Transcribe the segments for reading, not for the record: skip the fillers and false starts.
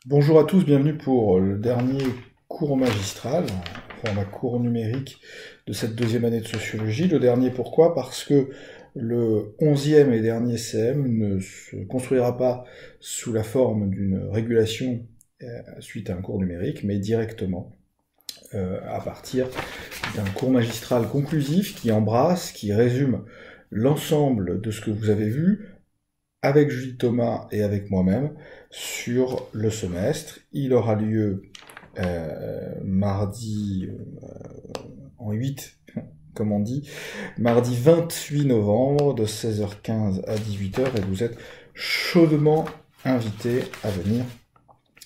Bonjour à tous, bienvenue pour le dernier cours magistral, format cours numérique de cette deuxième année de sociologie. Le dernier pourquoi? Parce que le 11e et dernier CM ne se construira pas sous la forme d'une régulation suite à un cours numérique, mais directement à partir d'un cours magistral conclusif qui embrasse, qui résume l'ensemble de ce que vous avez vu, avec Julie Thomas et avec moi-même, sur le semestre. Il aura lieu mardi en 8, comme on dit, mardi 28 novembre de 16h15 à 18h, et vous êtes chaudement invités à venir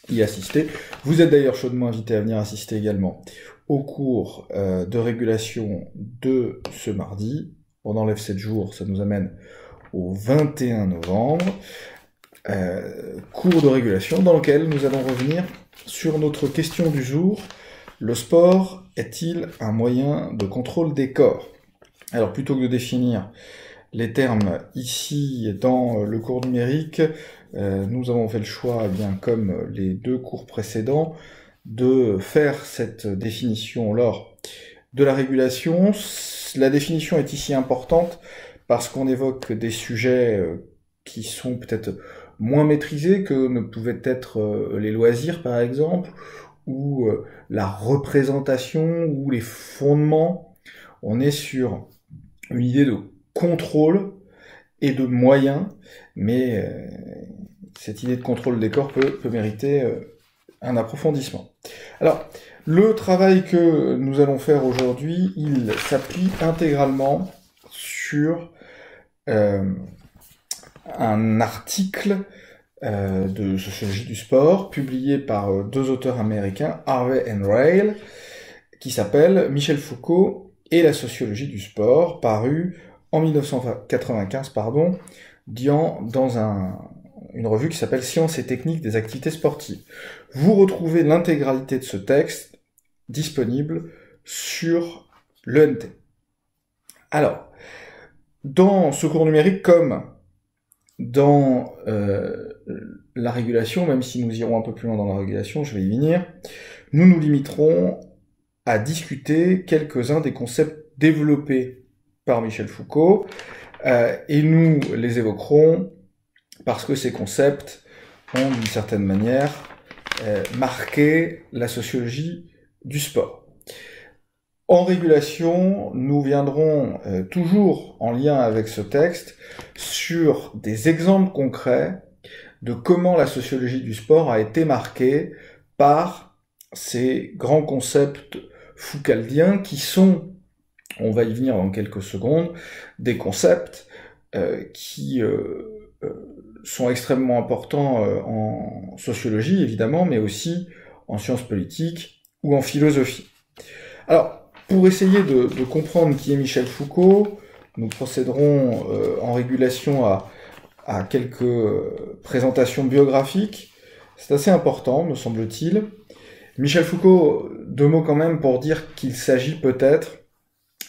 y assister. Vous êtes d'ailleurs chaudement invités à venir assister également au cours de régulation de ce mardi. On enlève 7 jours, ça nous amène au 21 novembre, cours de régulation dans lequel nous allons revenir sur notre question du jour. Le sport est-il un moyen de contrôle des corps? Alors plutôt que de définir les termes ici dans le cours numérique, nous avons fait le choix, bien comme les deux cours précédents, de faire cette définition lors de la régulation. La définition est ici importante parce qu'on évoque des sujets qui sont peut-être moins maîtrisés que ne pouvaient être les loisirs, par exemple, ou la représentation, ou les fondements. On est sur une idée de contrôle et de moyens, mais cette idée de contrôle des corps peut mériter un approfondissement. Alors, le travail que nous allons faire aujourd'hui, il s'appuie intégralement sur un article de sociologie du sport publié par deux auteurs américains, Harvey et Rail, qui s'appelle Michel Foucault et la sociologie du sport, paru en 1995, dans une revue qui s'appelle Sciences et techniques des activités sportives. Vous retrouvez l'intégralité de ce texte disponible sur l'ENT. Alors, dans ce cours numérique, comme dans la régulation, même si nous irons un peu plus loin dans la régulation, je vais y venir, nous nous limiterons à discuter quelques-uns des concepts développés par Michel Foucault, et nous les évoquerons parce que ces concepts ont, d'une certaine manière, marqué la sociologie du sport. En régulation, nous viendrons toujours en lien avec ce texte sur des exemples concrets de comment la sociologie du sport a été marquée par ces grands concepts foucaldiens qui sont, on va y venir dans quelques secondes, des concepts qui sont extrêmement importants en sociologie, évidemment, mais aussi en sciences politiques ou en philosophie. Alors, pour essayer de comprendre qui est Michel Foucault, nous procéderons en régulation à quelques présentations biographiques. C'est assez important, me semble-t-il. Michel Foucault, deux mots quand même pour dire qu'il s'agit peut-être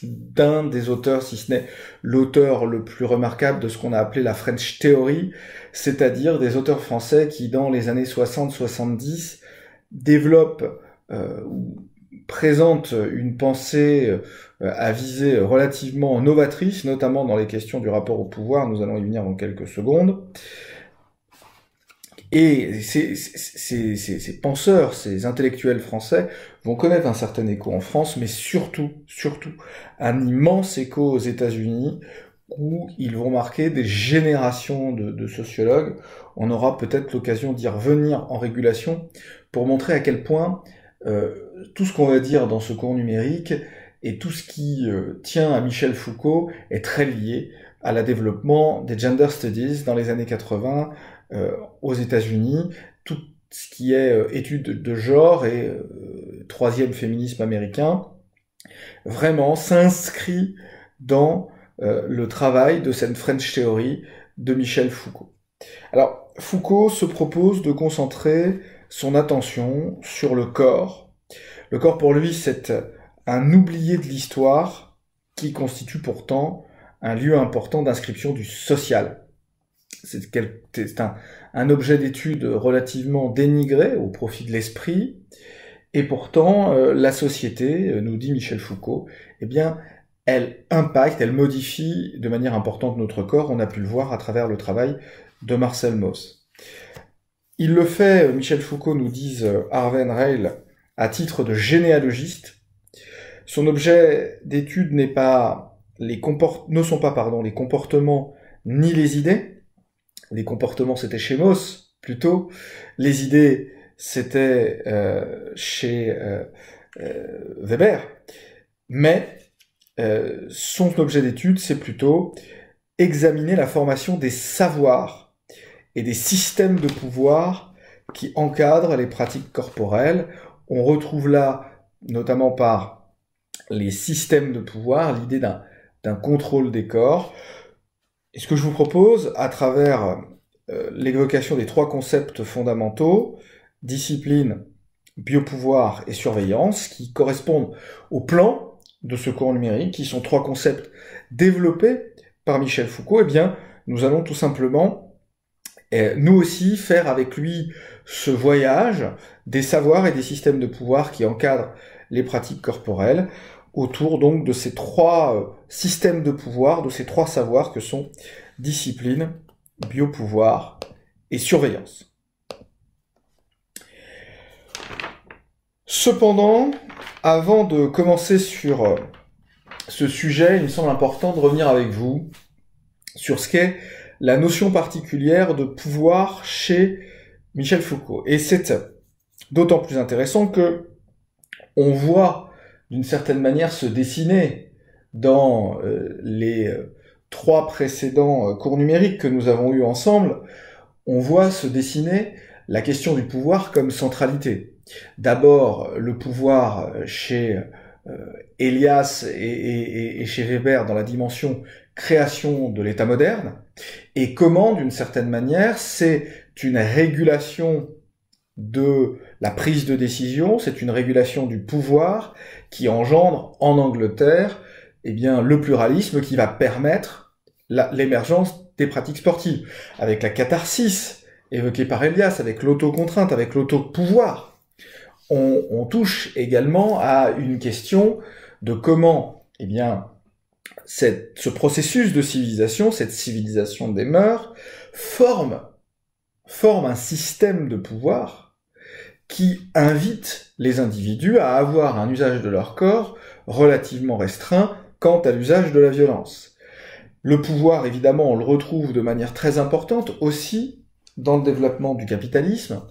d'un des auteurs, si ce n'est l'auteur le plus remarquable de ce qu'on a appelé la French Theory, c'est-à-dire des auteurs français qui, dans les années 60-70, développent ou présente une pensée à visée relativement novatrice, notamment dans les questions du rapport au pouvoir, nous allons y venir dans quelques secondes. Et ces penseurs, ces intellectuels français vont connaître un certain écho en France, mais surtout, un immense écho aux États-Unis, où ils vont marquer des générations de sociologues. On aura peut-être l'occasion d'y revenir en régulation pour montrer à quel point tout ce qu'on va dire dans ce cours numérique et tout ce qui tient à Michel Foucault est très lié à la développement des gender studies dans les années 80 aux États-Unis, tout ce qui est étude de genre et troisième féminisme américain, vraiment s'inscrit dans le travail de cette French Theory de Michel Foucault. Alors, Foucault se propose de concentrer son attention sur le corps. Le corps, pour lui, c'est un oublié de l'histoire qui constitue pourtant un lieu important d'inscription du social. c'est un objet d'étude relativement dénigré au profit de l'esprit, et pourtant, la société, nous dit Michel Foucault, eh bien, elle impacte, elle modifie de manière importante notre corps, on a pu le voir à travers le travail de Marcel Mauss. Il le fait, Michel Foucault nous dit Arven Reil, à titre de généalogiste. Son objet d'étude ne sont pas les comportements ni les idées. Les comportements, c'était chez Mauss, plutôt. Les idées, c'était chez Weber. Mais son objet d'étude, c'est plutôt examiner la formation des savoirs et des systèmes de pouvoir qui encadrent les pratiques corporelles. On retrouve là, notamment par les systèmes de pouvoir, l'idée d'un contrôle des corps. Et ce que je vous propose, à travers l'évocation des 3 concepts fondamentaux, discipline, biopouvoir et surveillance, qui correspondent au plan de ce cours numérique, qui sont 3 concepts développés par Michel Foucault, eh bien, nous allons tout simplement, nous aussi, faire avec lui ce voyage des savoirs et des systèmes de pouvoir qui encadrent les pratiques corporelles, autour donc de ces 3 systèmes de pouvoir, de ces 3 savoirs que sont discipline, biopouvoir et surveillance. Cependant, avant de commencer sur ce sujet, il me semble important de revenir avec vous sur ce qu'est la notion particulière de pouvoir chez Michel Foucault. Et c'est d'autant plus intéressant que on voit d'une certaine manière se dessiner dans les 3 précédents cours numériques que nous avons eus ensemble, on voit se dessiner la question du pouvoir comme centralité. D'abord, le pouvoir chez Elias et chez Weber dans la dimension création de l'État moderne, et comment, d'une certaine manière, c'est une régulation de la prise de décision, c'est une régulation du pouvoir qui engendre en Angleterre eh bien, le pluralisme qui va permettre l'émergence des pratiques sportives, avec la catharsis évoquée par Elias, avec l'autocontrainte, avec l'autopouvoir. On touche également à une question de comment eh bien, ce processus de civilisation, cette civilisation des mœurs, forme un système de pouvoir qui invite les individus à avoir un usage de leur corps relativement restreint quant à l'usage de la violence. Le pouvoir, évidemment, on le retrouve de manière très importante aussi dans le développement du capitalisme.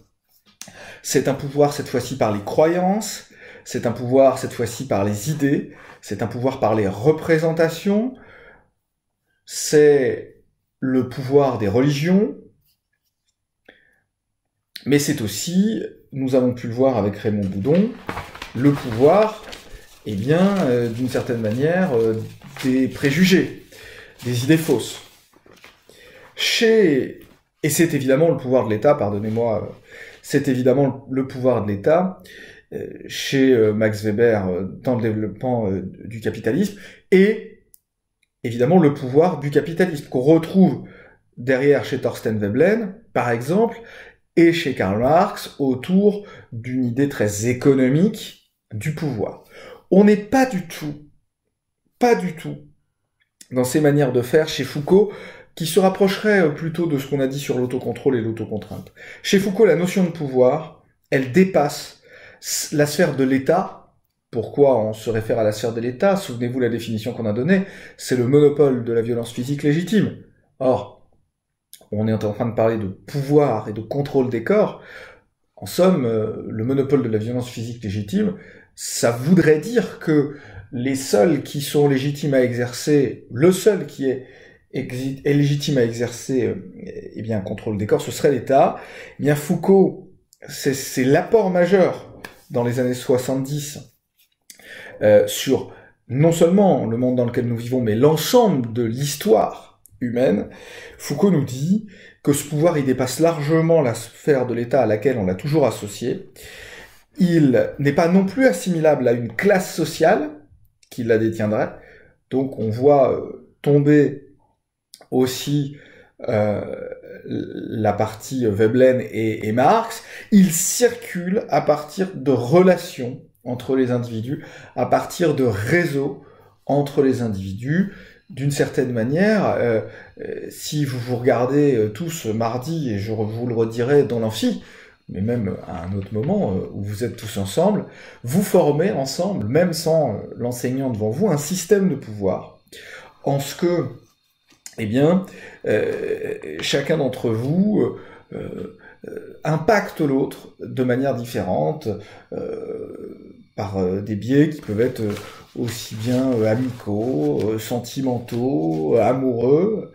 C'est un pouvoir cette fois-ci par les croyances, c'est un pouvoir cette fois-ci par les idées, c'est un pouvoir par les représentations, c'est le pouvoir des religions, mais c'est aussi, nous avons pu le voir avec Raymond Boudon, le pouvoir, eh bien, d'une certaine manière, des préjugés, des idées fausses. Et c'est évidemment le pouvoir de l'État, pardonnez-moi, c'est évidemment le pouvoir de l'État, chez Max Weber dans le développement du capitalisme, et évidemment le pouvoir du capitalisme, qu'on retrouve derrière chez Thorstein Veblen, par exemple, et chez Karl Marx, autour d'une idée très économique du pouvoir. On n'est pas du tout dans ces manières de faire chez Foucault, qui se rapprocherait plutôt de ce qu'on a dit sur l'autocontrôle et l'autocontrainte. Chez Foucault, la notion de pouvoir, elle dépasse la sphère de l'État. Pourquoi on se réfère à la sphère de l'État? Souvenez-vous la définition qu'on a donnée, c'est le monopole de la violence physique légitime. Or, on est en train de parler de pouvoir et de contrôle des corps. En somme, le monopole de la violence physique légitime, ça voudrait dire que les seuls qui sont légitimes à exercer, le seul qui est légitime à exercer eh bien, un contrôle des corps, ce serait l'État. Eh bien, Foucault, c'est l'apport majeur dans les années 70 sur non seulement le monde dans lequel nous vivons, mais l'ensemble de l'histoire humaine. Foucault nous dit que ce pouvoir, il dépasse largement la sphère de l'État à laquelle on l'a toujours associé. Il n'est pas non plus assimilable à une classe sociale qui la détiendrait. Donc on voit tomber aussi la partie Veblen et Marx, il circule à partir de relations entre les individus, à partir de réseaux entre les individus. D'une certaine manière, si vous vous regardez tous mardi, et je vous le redirai dans l'amphi, mais même à un autre moment où vous êtes tous ensemble, vous formez ensemble, même sans l'enseignant devant vous, un système de pouvoir, en ce que, eh bien, chacun d'entre vous impacte l'autre de manière différente, par des biais qui peuvent être aussi bien amicaux, sentimentaux, amoureux,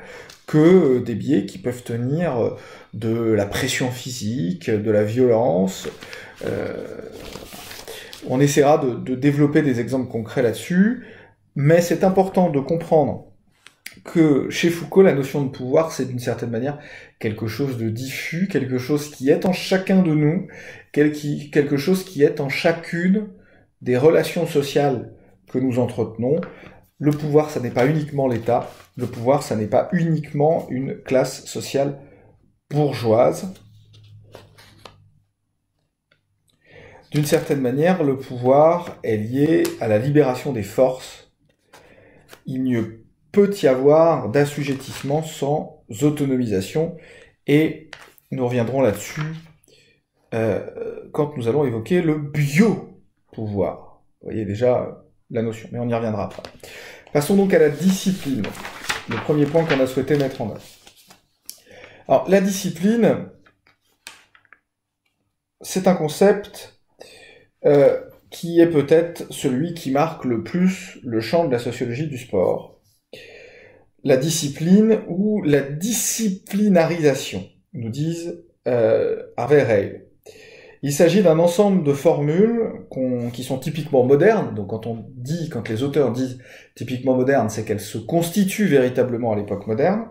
que des biais qui peuvent tenir de la pression physique, de la violence. On essaiera de développer des exemples concrets là-dessus, mais c'est important de comprendre que chez Foucault, la notion de pouvoir, c'est d'une certaine manière quelque chose de diffus, quelque chose qui est en chacun de nous, quelque chose qui est en chacune des relations sociales que nous entretenons. Le pouvoir, ça n'est pas uniquement l'État. Le pouvoir, ça n'est pas uniquement une classe sociale bourgeoise. D'une certaine manière, le pouvoir est lié à la libération des forces. Il ne peut y avoir d'assujettissement sans autonomisation, et nous reviendrons là-dessus quand nous allons évoquer le biopouvoir. Vous voyez déjà la notion, mais on y reviendra après. Passons donc à la discipline, le premier point qu'on a souhaité mettre en œuvre. Alors, la discipline, c'est un concept qui est peut-être celui qui marque le plus le champ de la sociologie du sport. La discipline ou la disciplinarisation, nous disent Harvey Reil. Il s'agit d'un ensemble de formules qui sont typiquement modernes. Donc quand les auteurs disent typiquement modernes, c'est qu'elles se constituent véritablement à l'époque moderne.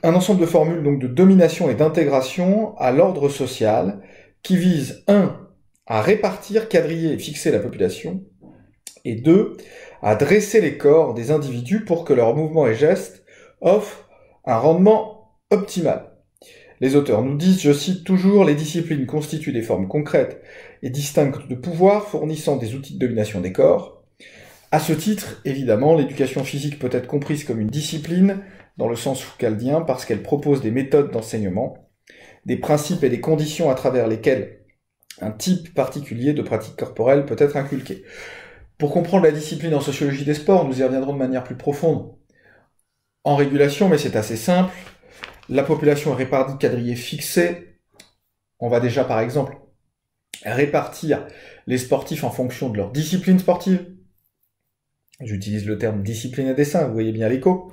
Un ensemble de formules donc de domination et d'intégration à l'ordre social qui vise 1. à répartir, quadriller et fixer la population, et 2. à dresser les corps des individus pour que leurs mouvements et gestes offrent un rendement optimal. Les auteurs nous disent, je cite toujours, les disciplines constituent des formes concrètes et distinctes de pouvoir fournissant des outils de domination des corps. À ce titre, évidemment, l'éducation physique peut être comprise comme une discipline dans le sens foucaldien parce qu'elle propose des méthodes d'enseignement, des principes et des conditions à travers lesquels un type particulier de pratique corporelle peut être inculqué. Pour comprendre la discipline en sociologie des sports, nous y reviendrons de manière plus profonde. En régulation, mais c'est assez simple, la population est répartie, quadrillée, fixée. On va déjà, par exemple, répartir les sportifs en fonction de leur discipline sportive. J'utilise le terme discipline à dessein, vous voyez bien l'écho.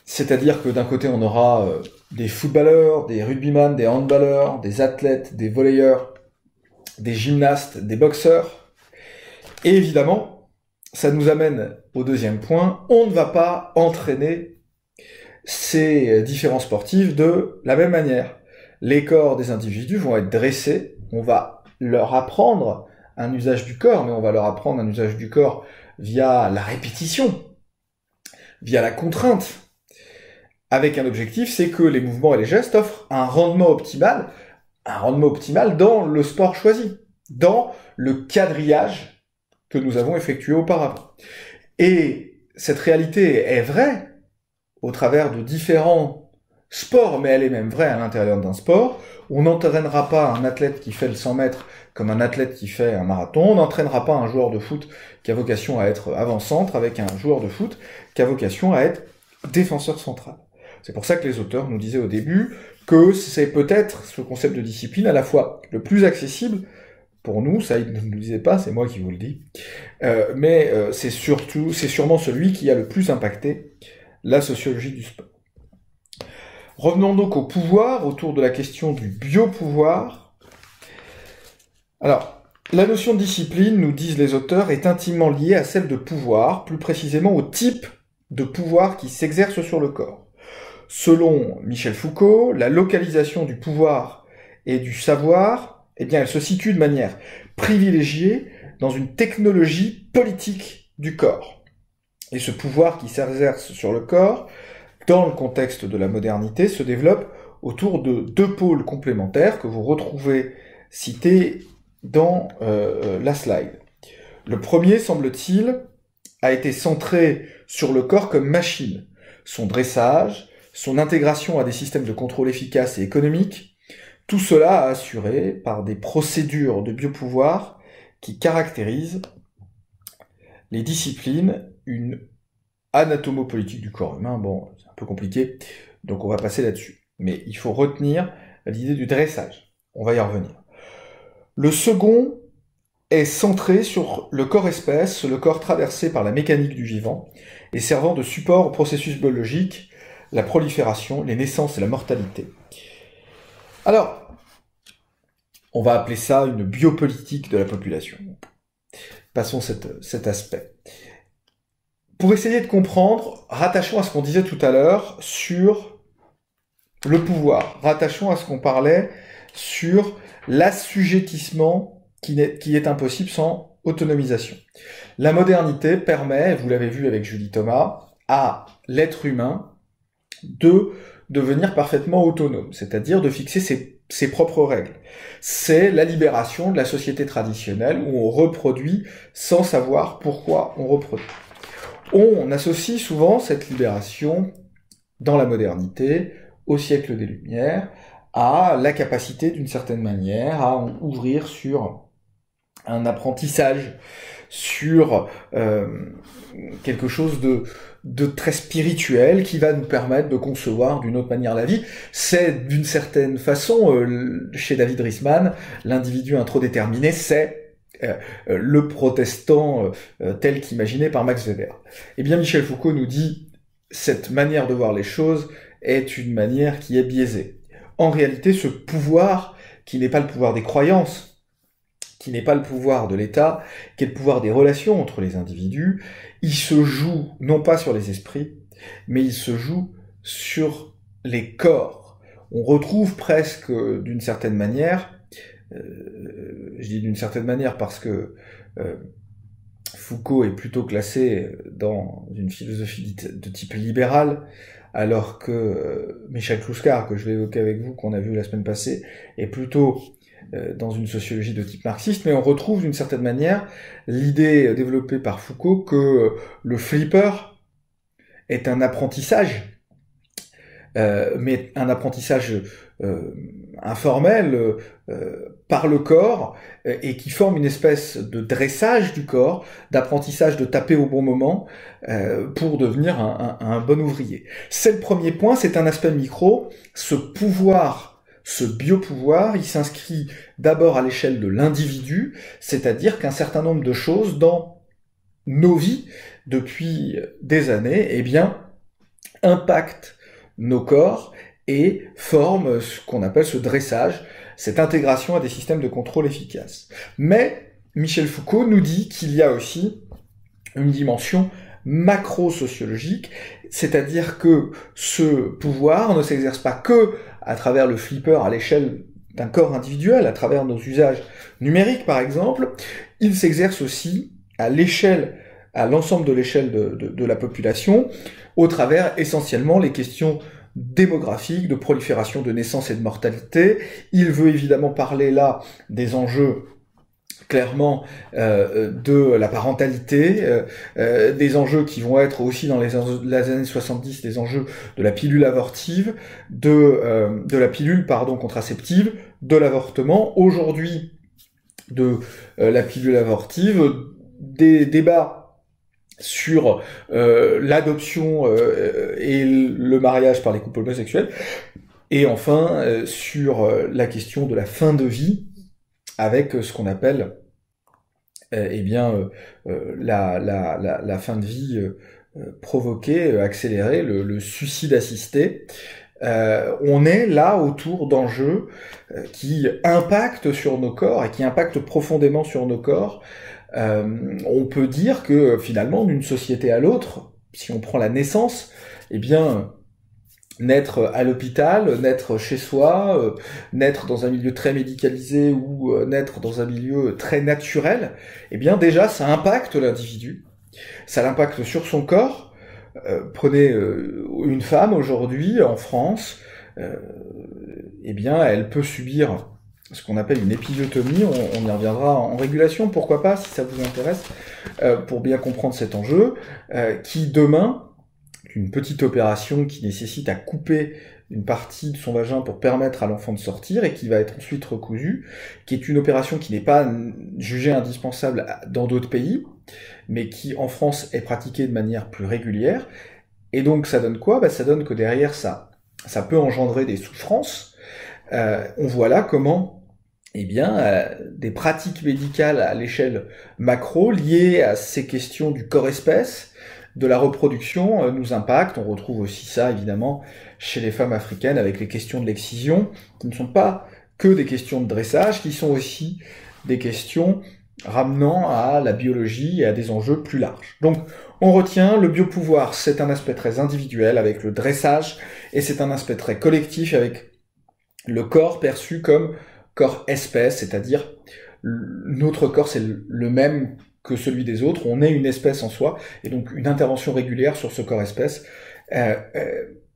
C'est-à-dire que d'un côté, on aura des footballeurs, des rugbyman, des handballeurs, des athlètes, des volleyeurs, des gymnastes, des boxeurs. Et évidemment, ça nous amène au deuxième point, on ne va pas entraîner ces différents sportifs de la même manière. Les corps des individus vont être dressés, on va leur apprendre un usage du corps, mais on va leur apprendre un usage du corps via la répétition, via la contrainte, avec un objectif, c'est que les mouvements et les gestes offrent un rendement optimal dans le sport choisi, dans le quadrillage que nous avons effectué auparavant. Et cette réalité est vraie au travers de différents sports, mais elle est même vraie à l'intérieur d'un sport. On n'entraînera pas un athlète qui fait le 100 mètres comme un athlète qui fait un marathon. On n'entraînera pas un joueur de foot qui a vocation à être avant-centre avec un joueur de foot qui a vocation à être défenseur central. C'est pour ça que les auteurs nous disaient au début que c'est peut-être ce concept de discipline à la fois le plus accessible pour nous, ça ils ne nous le disaient pas, c'est moi qui vous le dis, mais c'est sûrement celui qui a le plus impacté la sociologie du sport. Revenons donc au pouvoir, autour de la question du biopouvoir. Alors, la notion de discipline, nous disent les auteurs, est intimement liée à celle de pouvoir, plus précisément au type de pouvoir qui s'exerce sur le corps. Selon Michel Foucault, la localisation du pouvoir et du savoir, eh bien, elle se situe de manière privilégiée dans une technologie politique du corps. Et ce pouvoir qui s'exerce sur le corps dans le contexte de la modernité, se développe autour de deux pôles complémentaires que vous retrouvez cités dans la slide. Le premier, semble-t-il, a été centré sur le corps comme machine, son dressage, son intégration à des systèmes de contrôle efficaces et économiques, tout cela assuré par des procédures de biopouvoir qui caractérisent les disciplines, une anatomopolitique du corps humain. Bon, c'est un peu compliqué, donc on va passer là-dessus. Mais il faut retenir l'idée du dressage. On va y revenir. Le second est centré sur le corps espèce, le corps traversé par la mécanique du vivant, et servant de support au processus biologique, la prolifération, les naissances et la mortalité. Alors, on va appeler ça une biopolitique de la population. Passons cet aspect. Pour essayer de comprendre, rattachons à ce qu'on disait tout à l'heure sur le pouvoir, rattachons à ce qu'on parlait sur l'assujettissement qui est impossible sans autonomisation. La modernité permet, vous l'avez vu avec Julie Thomas, à l'être humain de devenir parfaitement autonome, c'est-à-dire de fixer ses propres règles. C'est la libération de la société traditionnelle où on reproduit sans savoir pourquoi on reproduit. On associe souvent cette libération dans la modernité, au siècle des Lumières, à la capacité d'une certaine manière à ouvrir sur un apprentissage, sur quelque chose de très spirituel qui va nous permettre de concevoir d'une autre manière la vie. C'est d'une certaine façon, chez David Riesman, l'individu introdéterminé, c'est le protestant tel qu'imaginé par Max Weber. Eh bien, Michel Foucault nous dit cette manière de voir les choses est une manière qui est biaisée. En réalité, ce pouvoir, qui n'est pas le pouvoir des croyances, qui n'est pas le pouvoir de l'État, qui est le pouvoir des relations entre les individus, il se joue non pas sur les esprits, mais il se joue sur les corps. On retrouve presque d'une certaine manière, je dis d'une certaine manière parce que Foucault est plutôt classé dans une philosophie de type libéral, alors que Michel Clouscar, que je vais évoquer avec vous, qu'on a vu la semaine passée, est plutôt dans une sociologie de type marxiste, mais on retrouve d'une certaine manière l'idée développée par Foucault que le flipper est un apprentissage, mais un apprentissage informel par le corps et qui forme une espèce de dressage du corps, d'apprentissage de taper au bon moment pour devenir un bon ouvrier. C'est le premier point, c'est un aspect micro. Ce pouvoir, ce biopouvoir, il s'inscrit d'abord à l'échelle de l'individu, c'est-à-dire qu'un certain nombre de choses dans nos vies depuis des années, eh bien, impactent nos corps et forment ce qu'on appelle ce dressage, cette intégration à des systèmes de contrôle efficaces. Mais Michel Foucault nous dit qu'il y a aussi une dimension macro-sociologique, c'est-à-dire que ce pouvoir ne s'exerce pas que à travers le flipper à l'échelle d'un corps individuel, à travers nos usages numériques par exemple, il s'exerce aussi à l'échelle, à l'ensemble de l'échelle de la population, au travers essentiellement les questions démographiques, de prolifération de naissance et de mortalité. Il veut évidemment parler là des enjeux clairement de la parentalité, des enjeux qui vont être aussi dans les années 70, des enjeux de la pilule abortive, de la pilule contraceptive, de l'avortement, aujourd'hui de la pilule abortive, des débats sur l'adoption et le mariage par les couples homosexuels, et enfin sur la question de la fin de vie, avec ce qu'on appelle la fin de vie provoquée, accélérée, le suicide assisté. On est là autour d'enjeux qui impactent sur nos corps et qui impactent profondément sur nos corps. On peut dire que finalement, d'une société à l'autre, si on prend la naissance, eh bien, naître à l'hôpital, naître chez soi, naître dans un milieu très médicalisé ou naître dans un milieu très naturel, eh bien déjà ça impacte l'individu, ça l'impacte sur son corps, Prenez une femme aujourd'hui en France, eh bien elle peut subir ce qu'on appelle une épisiotomie, on y reviendra en régulation, pourquoi pas, si ça vous intéresse, pour bien comprendre cet enjeu, qui demain, une petite opération qui nécessite à couper une partie de son vagin pour permettre à l'enfant de sortir et qui va être ensuite recousue, qui est une opération qui n'est pas jugée indispensable dans d'autres pays, mais qui en France est pratiquée de manière plus régulière. Et donc ça donne quoi ? Ça donne que derrière ça peut engendrer des souffrances. On voit là comment des pratiques médicales à l'échelle macro liées à ces questions du corps-espèce, de la reproduction, nous impactent. On retrouve aussi ça, évidemment, chez les femmes africaines avec les questions de l'excision, qui ne sont pas que des questions de dressage, qui sont aussi des questions ramenant à la biologie et à des enjeux plus larges. Donc, on retient, le biopouvoir, c'est un aspect très individuel avec le dressage, et c'est un aspect très collectif avec le corps perçu comme corps espèce, c'est-à-dire notre corps c'est le même que celui des autres, on est une espèce en soi, et donc une intervention régulière sur ce corps espèce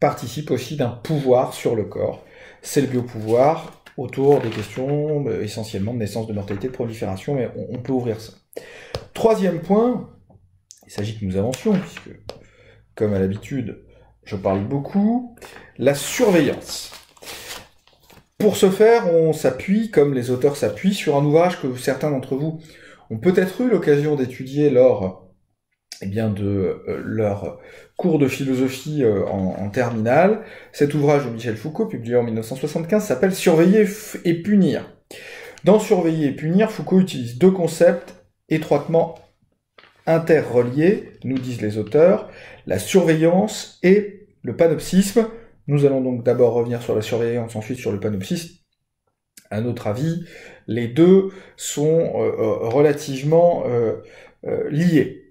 participe aussi d'un pouvoir sur le corps. C'est le biopouvoir autour des questions essentiellement de naissance, de mortalité, de prolifération, mais on peut ouvrir ça. Troisième point, il s'agit que nous avancions, puisque comme à l'habitude, je parle beaucoup, la surveillance. Pour ce faire, on s'appuie, comme les auteurs s'appuient, sur un ouvrage que certains d'entre vous ont peut-être eu l'occasion d'étudier lors de leur cours de philosophie en terminale. Cet ouvrage de Michel Foucault, publié en 1975, s'appelle « Surveiller et punir ». Dans « Surveiller et punir », Foucault utilise deux concepts étroitement interreliés, nous disent les auteurs, la surveillance et le panopsisme. Nous allons donc d'abord revenir sur la surveillance, ensuite sur le panopsisme. À notre avis, les deux sont relativement liés.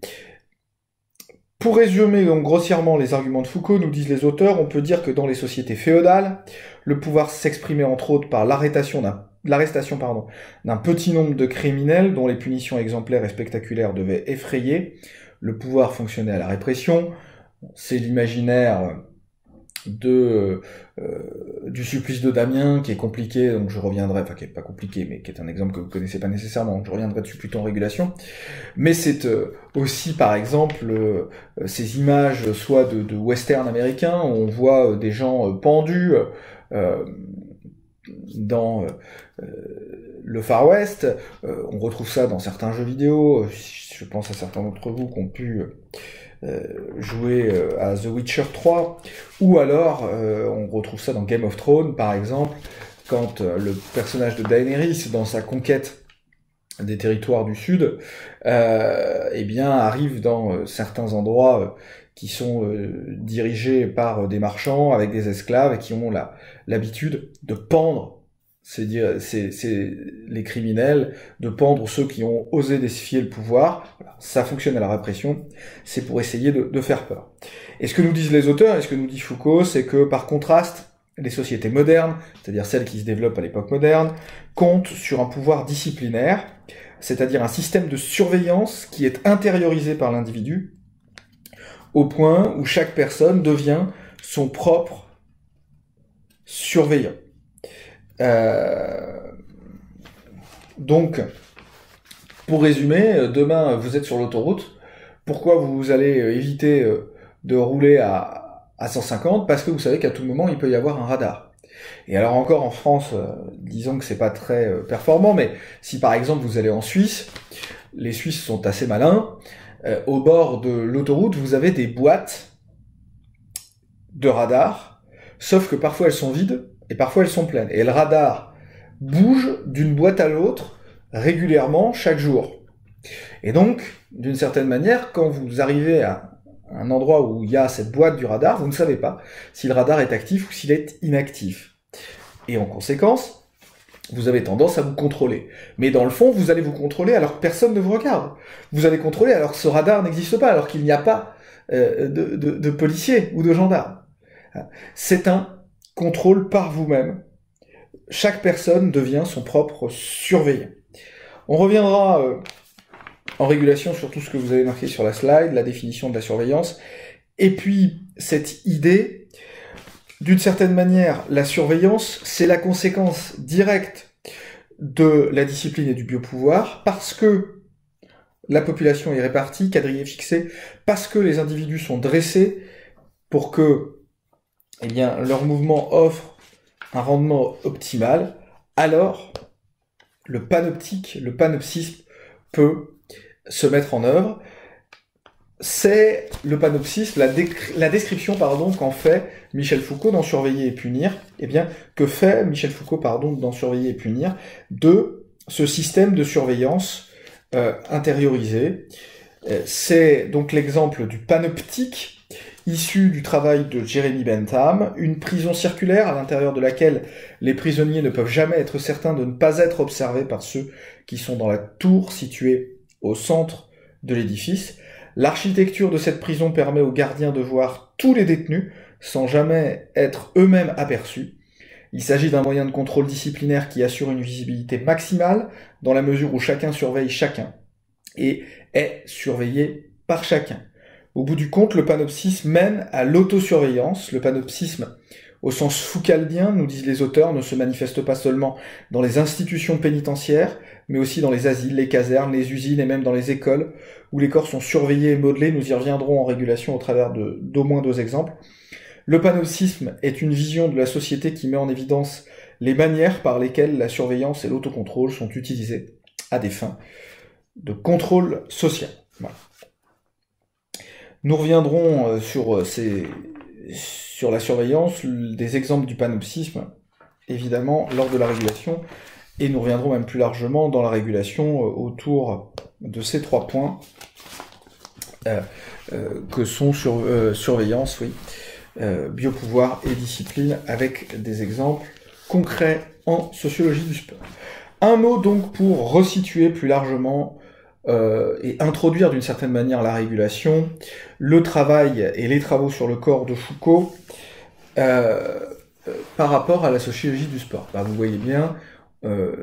Pour résumer donc grossièrement les arguments de Foucault, nous disent les auteurs, on peut dire que dans les sociétés féodales, le pouvoir s'exprimait entre autres par l'arrestation d'un petit nombre de criminels dont les punitions exemplaires et spectaculaires devaient effrayer. Le pouvoir fonctionnait à la répression. C'est l'imaginaire du supplice de Damien, qui est compliqué, donc je reviendrai, enfin qui est pas compliqué, mais qui est un exemple que vous connaissez pas nécessairement, donc je reviendrai dessus plutôt en régulation. Mais c'est aussi, par exemple, ces images, soit de western américains, où on voit des gens pendus dans le Far West. On retrouve ça dans certains jeux vidéo. Je pense à certains d'entre vous qui ont pu jouer à The Witcher 3, ou alors on retrouve ça dans Game of Thrones par exemple, quand le personnage de Daenerys, dans sa conquête des territoires du Sud, arrive dans certains endroits qui sont dirigés par des marchands avec des esclaves et qui ont l'habitude de pendre les criminels, de pendre ceux qui ont osé défier le pouvoir. Voilà, ça fonctionne à la répression, c'est pour essayer de faire peur. Et ce que nous disent les auteurs, et ce que nous dit Foucault, c'est que par contraste, les sociétés modernes, c'est-à-dire celles qui se développent à l'époque moderne, comptent sur un pouvoir disciplinaire, c'est-à-dire un système de surveillance qui est intériorisé par l'individu, au point où chaque personne devient son propre surveillant. Donc, pour résumer, demain vous êtes sur l'autoroute, pourquoi vous allez éviter de rouler à 150 ? Parce que vous savez qu'à tout moment il peut y avoir un radar. Et alors encore en France, disons que c'est pas très performant, mais si par exemple vous allez en Suisse, les Suisses sont assez malins, au bord de l'autoroute vous avez des boîtes de radar, sauf que parfois elles sont vides, et parfois elles sont pleines. Et le radar bouge d'une boîte à l'autre régulièrement, chaque jour. Et donc, d'une certaine manière, quand vous arrivez à un endroit où il y a cette boîte du radar, vous ne savez pas si le radar est actif ou s'il est inactif. Et en conséquence, vous avez tendance à vous contrôler. Mais dans le fond, vous allez vous contrôler alors que personne ne vous regarde. Vous allez contrôler alors que ce radar n'existe pas, alors qu'il n'y a pas de policiers ou de gendarmes. C'est un contrôle par vous-même. Chaque personne devient son propre surveillant. On reviendra en régulation sur tout ce que vous avez marqué sur la slide, la définition de la surveillance, Et puis, cette idée, d'une certaine manière, la surveillance, c'est la conséquence directe de la discipline et du biopouvoir, parce que la population est répartie, quadrillée, fixée, parce que les individus sont dressés pour que, eh bien, leur mouvement offre un rendement optimal, alors le panoptique, le panopsisme peut se mettre en œuvre. C'est le panopsisme, la description qu'en fait Michel Foucault dans Surveiller et punir, eh bien, que fait Michel Foucault, dans Surveiller et punir, de ce système de surveillance intériorisé. C'est donc l'exemple du panoptique, issu du travail de Jeremy Bentham, une prison circulaire à l'intérieur de laquelle les prisonniers ne peuvent jamais être certains de ne pas être observés par ceux qui sont dans la tour située au centre de l'édifice. L'architecture de cette prison permet aux gardiens de voir tous les détenus sans jamais être eux-mêmes aperçus. Il s'agit d'un moyen de contrôle disciplinaire qui assure une visibilité maximale dans la mesure où chacun surveille chacun et est surveillé par chacun. Au bout du compte, le panopsisme mène à l'autosurveillance. Le panopsisme, au sens foucaldien, nous disent les auteurs, ne se manifeste pas seulement dans les institutions pénitentiaires, mais aussi dans les asiles, les casernes, les usines et même dans les écoles, où les corps sont surveillés et modelés. Nous y reviendrons en régulation au travers d'au moins 2 exemples. Le panopsisme est une vision de la société qui met en évidence les manières par lesquelles la surveillance et l'autocontrôle sont utilisés à des fins de contrôle social. Voilà. Nous reviendrons sur la surveillance, des exemples du panopsisme, évidemment, lors de la régulation, et nous reviendrons même plus largement dans la régulation autour de ces 3 points que sont surveillance, biopouvoir et discipline, avec des exemples concrets en sociologie du sport. Un mot donc pour resituer plus largement et introduire d'une certaine manière la régulation, le travail et les travaux sur le corps de Foucault par rapport à la sociologie du sport. Vous voyez bien,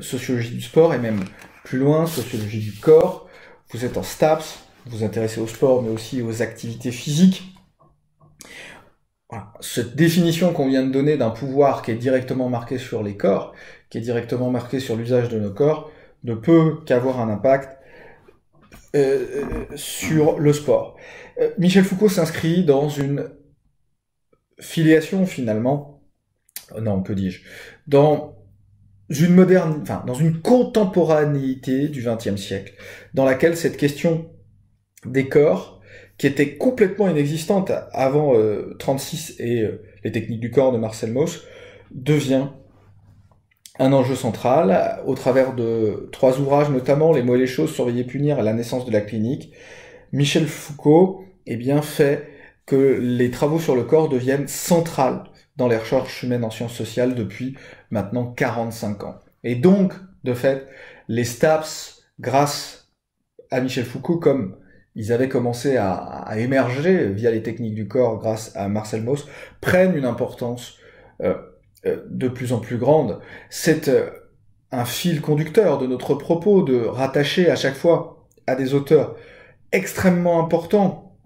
sociologie du sport et même plus loin, sociologie du corps. Vous êtes en STAPS, vous vous intéressez au sport mais aussi aux activités physiques. Voilà. Cette définition qu'on vient de donner d'un pouvoir qui est directement marqué sur les corps, qui est directement marqué sur l'usage de nos corps, ne peut qu'avoir un impact sur le sport. Michel Foucault s'inscrit dans une filiation finalement, dans une contemporanéité du XXe siècle, dans laquelle cette question des corps, qui était complètement inexistante avant 36 et les techniques du corps de Marcel Mauss, devient un enjeu central, au travers de 3 ouvrages, notamment Les mots et les choses, Surveiller, punir et La naissance de la clinique. Michel Foucault, fait que les travaux sur le corps deviennent centrales dans les recherches humaines en sciences sociales depuis maintenant 45 ans. Et donc, de fait, les STAPS, grâce à Michel Foucault, comme ils avaient commencé à émerger via les techniques du corps grâce à Marcel Mauss, prennent une importance de plus en plus grande. C'est un fil conducteur de notre propos de rattacher à chaque fois à des auteurs extrêmement importants,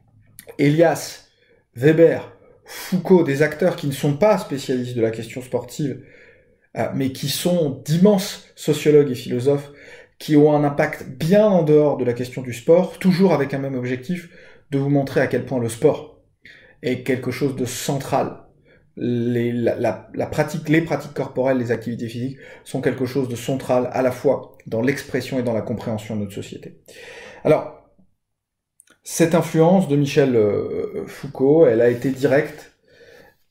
Elias, Weber, Foucault, des acteurs qui ne sont pas spécialistes de la question sportive, mais qui sont d'immenses sociologues et philosophes, qui ont un impact bien en dehors de la question du sport, toujours avec un même objectif, de vous montrer à quel point le sport est quelque chose de central. Les pratiques corporelles, les activités physiques sont quelque chose de central à la fois dans l'expression et dans la compréhension de notre société. Alors, cette influence de Michel Foucault, elle a été directe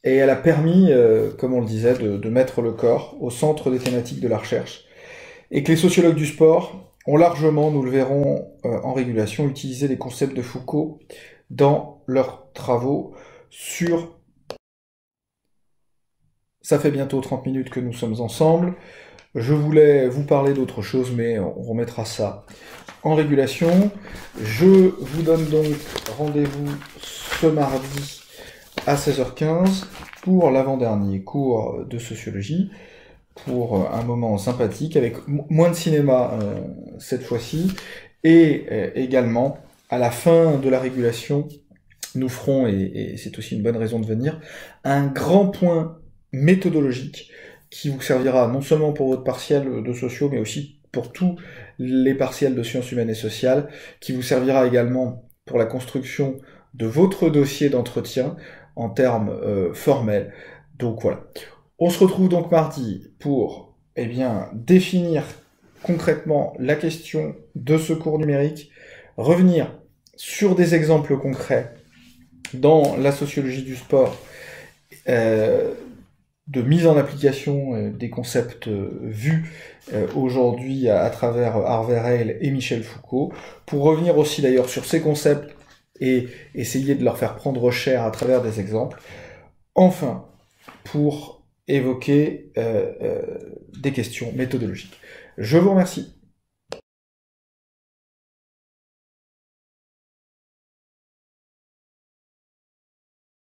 et elle a permis, comme on le disait, de mettre le corps au centre des thématiques de la recherche, et que les sociologues du sport ont largement, nous le verrons en régulation, utilisé les concepts de Foucault dans leurs travaux sur... Ça fait bientôt 30 minutes que nous sommes ensemble. Je voulais vous parler d'autre chose, mais on remettra ça en régulation. Je vous donne donc rendez-vous ce mardi à 16h15 pour l'avant-dernier cours de sociologie, pour un moment sympathique, avec moins de cinéma cette fois-ci, et également, à la fin de la régulation, nous ferons, et c'est aussi une bonne raison de venir, un grand point méthodologique qui vous servira non seulement pour votre partiel de sociaux, mais aussi pour tous les partiels de sciences humaines et sociales, qui vous servira également pour la construction de votre dossier d'entretien en termes formels. Donc voilà. On se retrouve donc mardi pour définir concrètement la question de ce cours numérique, revenir sur des exemples concrets dans la sociologie du sport, de mise en application des concepts vus aujourd'hui à travers Harvey Reil et Michel Foucault, pour revenir aussi d'ailleurs sur ces concepts et essayer de leur faire prendre cher à travers des exemples. Enfin, pour évoquer des questions méthodologiques. Je vous remercie.